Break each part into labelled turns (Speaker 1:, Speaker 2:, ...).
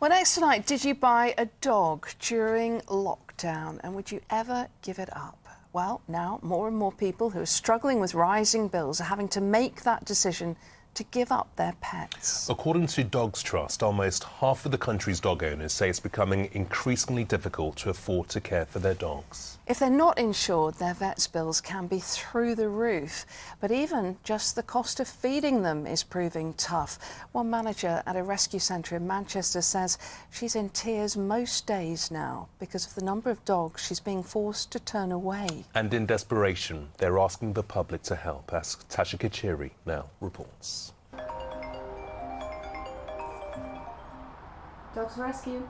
Speaker 1: Well, next tonight, did you buy a dog during lockdown, and would you ever give it up? Well, now more and more people who are struggling with rising bills are having to make that decision to give up their pets.
Speaker 2: According to Dogs Trust, almost half of the country's dog owners say it's becoming increasingly difficult to afford to care for their dogs.
Speaker 1: If they're not insured, their vet's bills can be through the roof. But even just the cost of feeding them is proving tough. One manager at a rescue centre in Manchester says she's in tears most days now because of the number of dogs she's being forced to turn away.
Speaker 2: And in desperation, they're asking the public to help, as Tasha Kachiri now reports.
Speaker 3: Dogs4Rescue.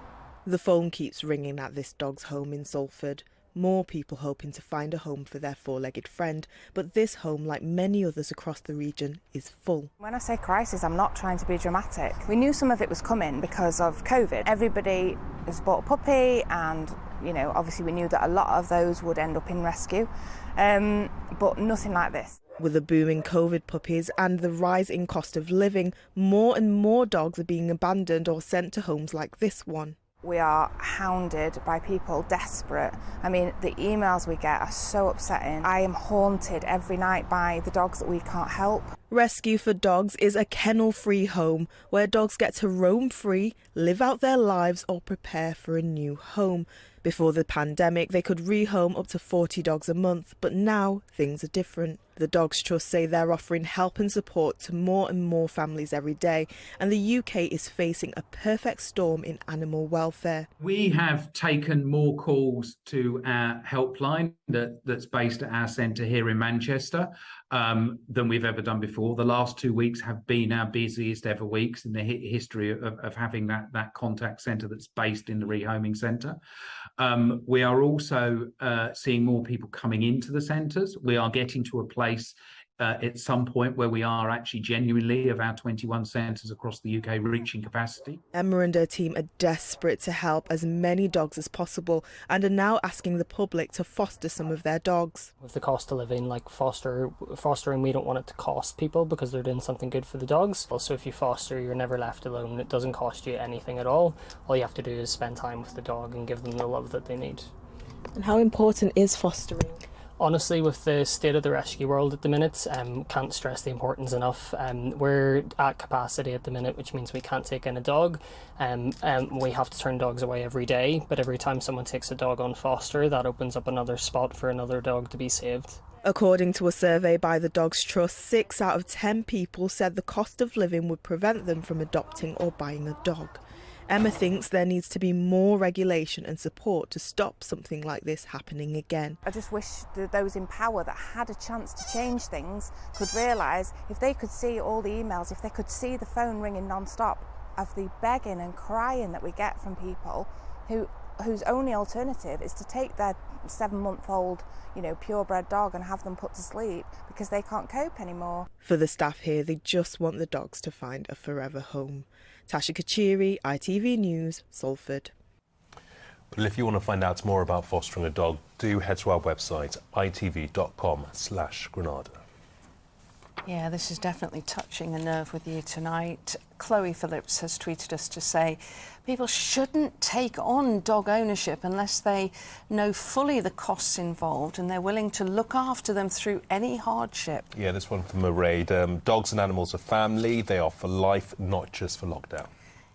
Speaker 4: The phone keeps ringing at this dog's home in Salford. More people hoping to find a home for their four-legged friend, but this home, like many others across the region, is full.
Speaker 3: When I say crisis, I'm not trying to be dramatic. We knew some of it was coming because of COVID. Everybody has bought a puppy and, you know, obviously we knew that a lot of those would end up in rescue, but nothing like this.
Speaker 4: With the booming COVID puppies and the rise in cost of living, more and more dogs are being abandoned or sent to homes like this one.
Speaker 3: We are hounded by people desperate. I mean, the emails we get are so upsetting. I am haunted every night by the dogs that we can't help.
Speaker 4: Rescue for Dogs is a kennel-free home where dogs get to roam free, live out their lives or prepare for a new home. Before the pandemic, they could rehome up to 40 dogs a month, but now things are different. The Dogs Trust say they're offering help and support to more and more families every day, and the UK is facing a perfect storm in animal welfare.
Speaker 5: We have taken more calls to our helpline that's based at our centre here in Manchester than we've ever done before. The last 2 weeks have been our busiest ever weeks in the history of having that contact centre that's based in the rehoming centre. We are also seeing more people coming into the centres. We are getting to a place at some point where we are actually genuinely, of our 21 centres across the UK, reaching capacity.
Speaker 4: Emma and her team are desperate to help as many dogs as possible and are now asking the public to foster some of their dogs.
Speaker 6: With the cost of living, like fostering, we don't want it to cost people because they're doing something good for the dogs. Also, if you foster, you're never left alone. It doesn't cost you anything at all. All you have to do is spend time with the dog and give them the love that they need.
Speaker 4: And how important is fostering?
Speaker 6: Honestly, with the state of the rescue world at the minute, can't stress the importance enough. We're at capacity at the minute, which means we can't take in a dog. We have to turn dogs away every day, but every time someone takes a dog on foster, that opens up another spot for another dog to be saved.
Speaker 4: According to a survey by the Dogs Trust, 6 out of 10 people said the cost of living would prevent them from adopting or buying a dog. Emma thinks there needs to be more regulation and support to stop something like this happening again.
Speaker 3: I just wish that those in power that had a chance to change things could realise, if they could see all the emails, if they could see the phone ringing non-stop of the begging and crying that we get from people whose only alternative is to take their 7-month-old, purebred dog and have them put to sleep because they can't cope anymore.
Speaker 4: For the staff here, they just want the dogs to find a forever home. Tasha Kachiri, ITV News, Salford.
Speaker 2: But if you want to find out more about fostering a dog, do head to our website, itv.com/Granada.
Speaker 1: Yeah, this is definitely touching a nerve with you tonight. Chloe Phillips has tweeted us to say people shouldn't take on dog ownership unless they know fully the costs involved and they're willing to look after them through any hardship.
Speaker 2: Yeah, this one from Mairead. Dogs and animals are family. They are for life, not just for lockdown.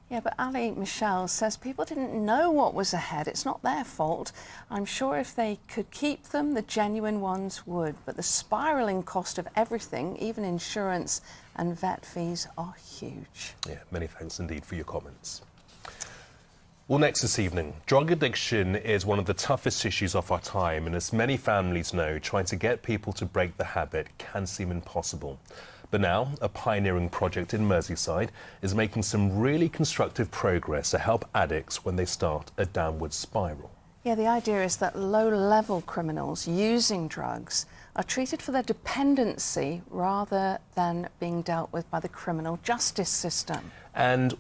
Speaker 1: Yeah, but Ali Michelle says people didn't know what was ahead. It's not their fault. I'm sure if they could keep them, the genuine ones would. But the spiralling cost of everything, even insurance and vet fees, are huge.
Speaker 2: Yeah, many thanks indeed for your comments. Well, next this evening, drug addiction is one of the toughest issues of our time, and as many families know, trying to get people to break the habit can seem impossible. But now, a pioneering project in Merseyside is making some really constructive progress to help addicts when they start a downward spiral.
Speaker 1: Yeah, the idea is that low-level criminals using drugs are treated for their dependency rather than being dealt with by the criminal justice system.
Speaker 2: And